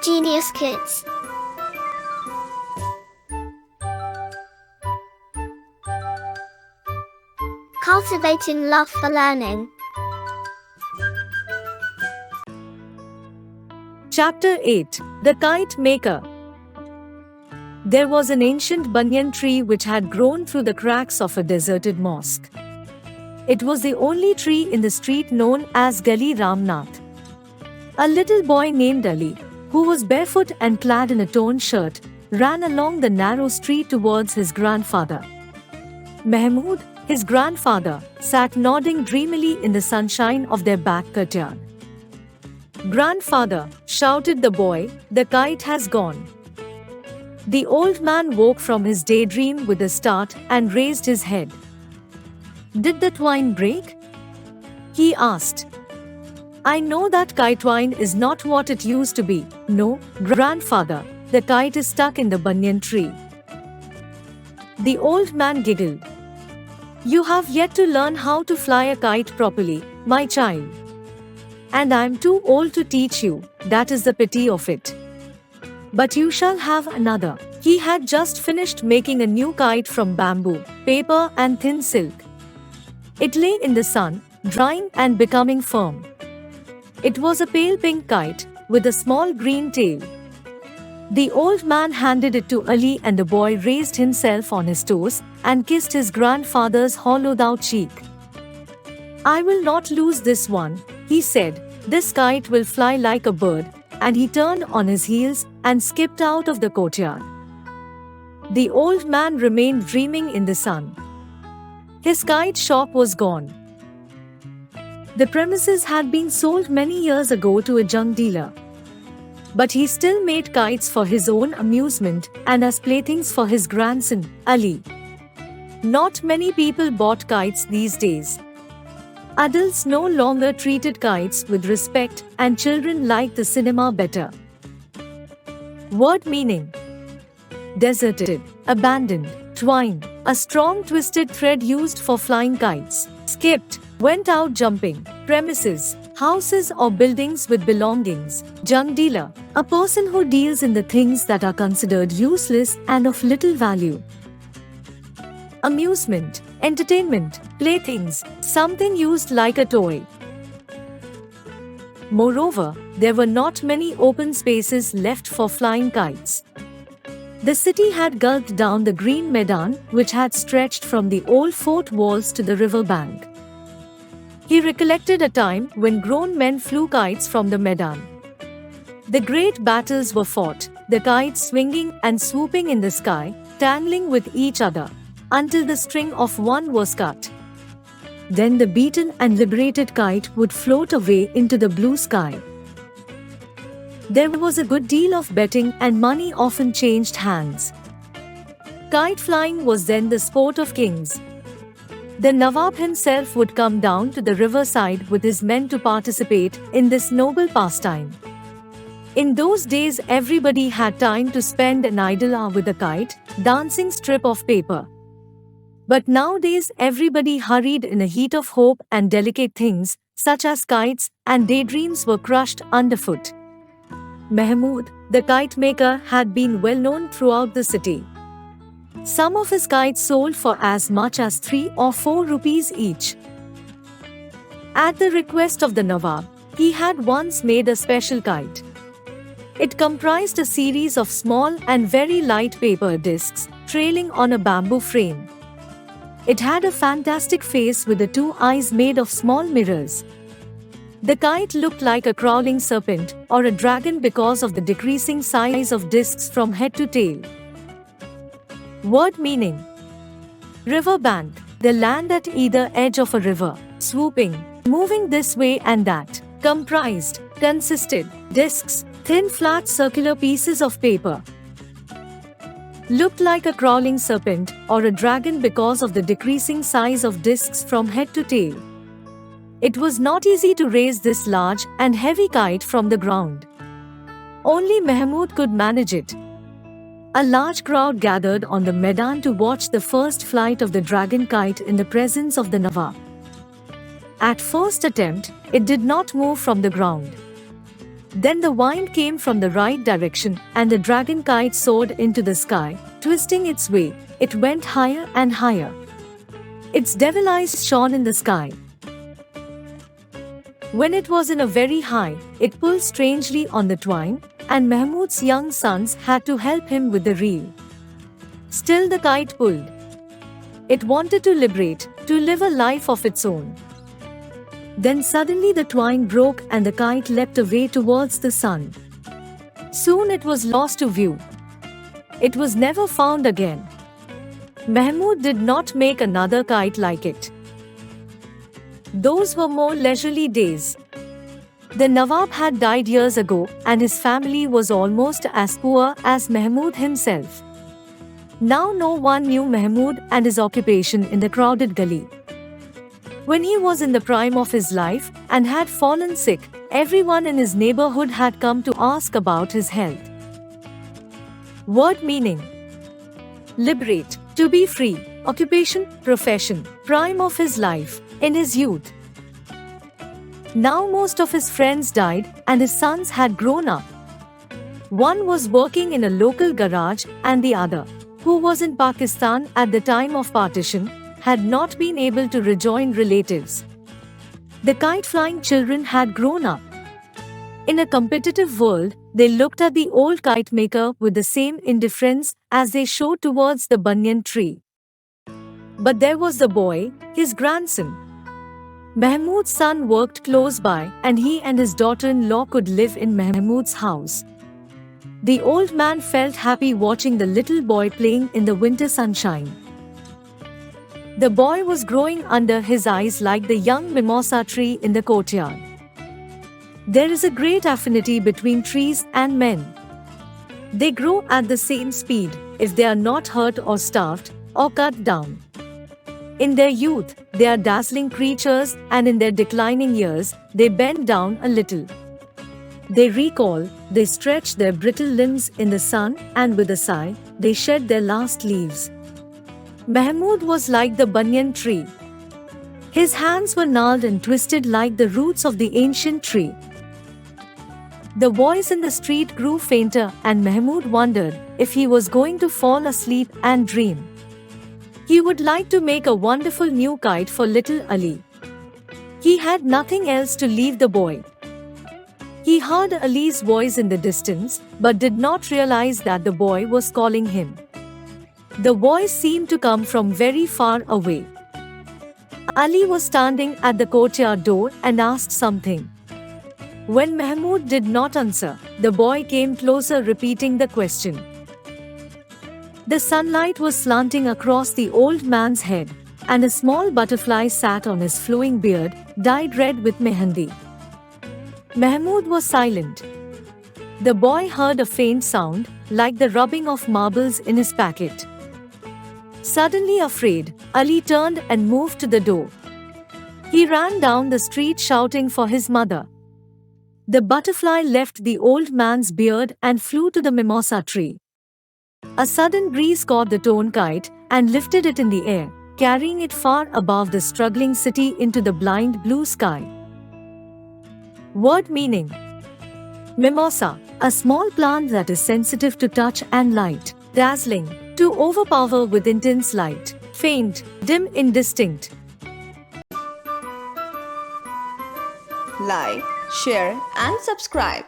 Genius Kids. Cultivating love for learning. Chapter 8. The Kite Maker. There was an ancient banyan tree which had grown through the cracks of a deserted mosque. It was the only tree in the street known as Gali Ramnath. A little boy named Ali, who was barefoot and clad in a torn shirt, ran along the narrow street towards his grandfather. Mahmoud, his grandfather, sat nodding dreamily in the sunshine of their back courtyard. "Grandfather," shouted the boy, "the kite has gone." The old man woke from his daydream with a start and raised his head. "Did the twine break?" he asked. "I know that kite twine is not what it used to be." "No, grandfather, the kite is stuck in the banyan tree." The old man giggled. "You have yet to learn how to fly a kite properly, my child. And I am too old to teach you, that is the pity of it. But you shall have another." He had just finished making a new kite from bamboo, paper and thin silk. It lay in the sun, drying and becoming firm. It was a pale pink kite, with a small green tail. The old man handed it to Ali and the boy raised himself on his toes and kissed his grandfather's hollowed-out cheek. "I will not lose this one," he said. "This kite will fly like a bird," and he turned on his heels and skipped out of the courtyard. The old man remained dreaming in the sun. His kite shop was gone. The premises had been sold many years ago to a junk dealer. But he still made kites for his own amusement and as playthings for his grandson, Ali. Not many people bought kites these days. Adults no longer treated kites with respect, and children liked the cinema better. Word meaning: deserted, abandoned, twine, a strong twisted thread used for flying kites. Skipped, went out jumping. Premises, houses or buildings with belongings. Junk dealer, a person who deals in the things that are considered useless and of little value. Amusement, entertainment, playthings, something used like a toy. Moreover, there were not many open spaces left for flying kites. The city had gulped down the green meadow which had stretched from the old fort walls to the river bank. He recollected a time when grown men flew kites from the meadow. The great battles were fought, the kites swinging and swooping in the sky, tangling with each other, until the string of one was cut. Then the beaten and liberated kite would float away into the blue sky. There was a good deal of betting and money often changed hands. Kite flying was then the sport of kings. The Nawab himself would come down to the riverside with his men to participate in this noble pastime. In those days, everybody had time to spend an idle hour with a kite, dancing strip of paper. But nowadays, everybody hurried in a heat of hope, and delicate things, such as kites and daydreams, were crushed underfoot. Mahmoud, the kite maker, had been well known throughout the city. Some of his kites sold for as much as 3 or 4 rupees each. At the request of the Nawab, he had once made a special kite. It comprised a series of small and very light paper discs, trailing on a bamboo frame. It had a fantastic face with the 2 eyes made of small mirrors. The kite looked like a crawling serpent or a dragon because of the decreasing size of discs from head to tail. Word meaning: river bank, the land at either edge of a river, swooping, moving this way and that. Comprised, consisted, discs, thin flat circular pieces of paper. Looked like a crawling serpent or a dragon because of the decreasing size of discs from head to tail. It was not easy to raise this large and heavy kite from the ground. Only Mahmoud could manage it. A large crowd gathered on the Maidan to watch the first flight of the dragon kite in the presence of the Nawab. At first attempt, it did not move from the ground. Then the wind came from the right direction, and the dragon kite soared into the sky, twisting its way. It went higher and higher. Its devil eyes shone in the sky. When it was in a very high, it pulled strangely on the twine, and Mahmud's young sons had to help him with the reel. Still the kite pulled. It wanted to liberate, to live a life of its own. Then suddenly the twine broke and the kite leapt away towards the sun. Soon it was lost to view. It was never found again. Mahmud did not make another kite like it. Those were more leisurely days. The Nawab had died years ago, and his family was almost as poor as Mahmud himself. Now no one knew Mahmud and his occupation in the crowded gully. When he was in the prime of his life and had fallen sick, everyone in his neighborhood had come to ask about his health. Word meaning: liberate, to be free. Occupation, profession, prime of his life, in his youth. Now most of his friends died and his sons had grown up. One was working in a local garage and the other, who was in Pakistan at the time of partition, had not been able to rejoin relatives. The kite-flying children had grown up. In a competitive world, they looked at the old kite maker with the same indifference as they showed towards the banyan tree. But there was the boy, his grandson. Mahmud's son worked close by, and he and his daughter-in-law could live in Mahmud's house. The old man felt happy watching the little boy playing in the winter sunshine. The boy was growing under his eyes like the young mimosa tree in the courtyard. There is a great affinity between trees and men. They grow at the same speed if they are not hurt or starved or cut down. In their youth, they are dazzling creatures, and in their declining years, they bend down a little. They recoil, they stretch their brittle limbs in the sun, and with a sigh, they shed their last leaves. Mahmud was like the banyan tree. His hands were gnarled and twisted like the roots of the ancient tree. The voice in the street grew fainter, and Mahmud wondered if he was going to fall asleep and dream. He would like to make a wonderful new kite for little Ali. He had nothing else to leave the boy. He heard Ali's voice in the distance, but did not realize that the boy was calling him. The voice seemed to come from very far away. Ali was standing at the courtyard door and asked something. When Mahmud did not answer, the boy came closer, repeating the question. The sunlight was slanting across the old man's head, and a small butterfly sat on his flowing beard, dyed red with mehndi. Mahmud was silent. The boy heard a faint sound, like the rubbing of marbles in his packet. Suddenly afraid, Ali turned and moved to the door. He ran down the street shouting for his mother. The butterfly left the old man's beard and flew to the mimosa tree. A sudden breeze caught the torn kite and lifted it in the air, carrying it far above the struggling city into the blind blue sky. Word meaning: mimosa, a small plant that is sensitive to touch and light. Dazzling, to overpower with intense light. Faint, dim, indistinct. Like, share and subscribe.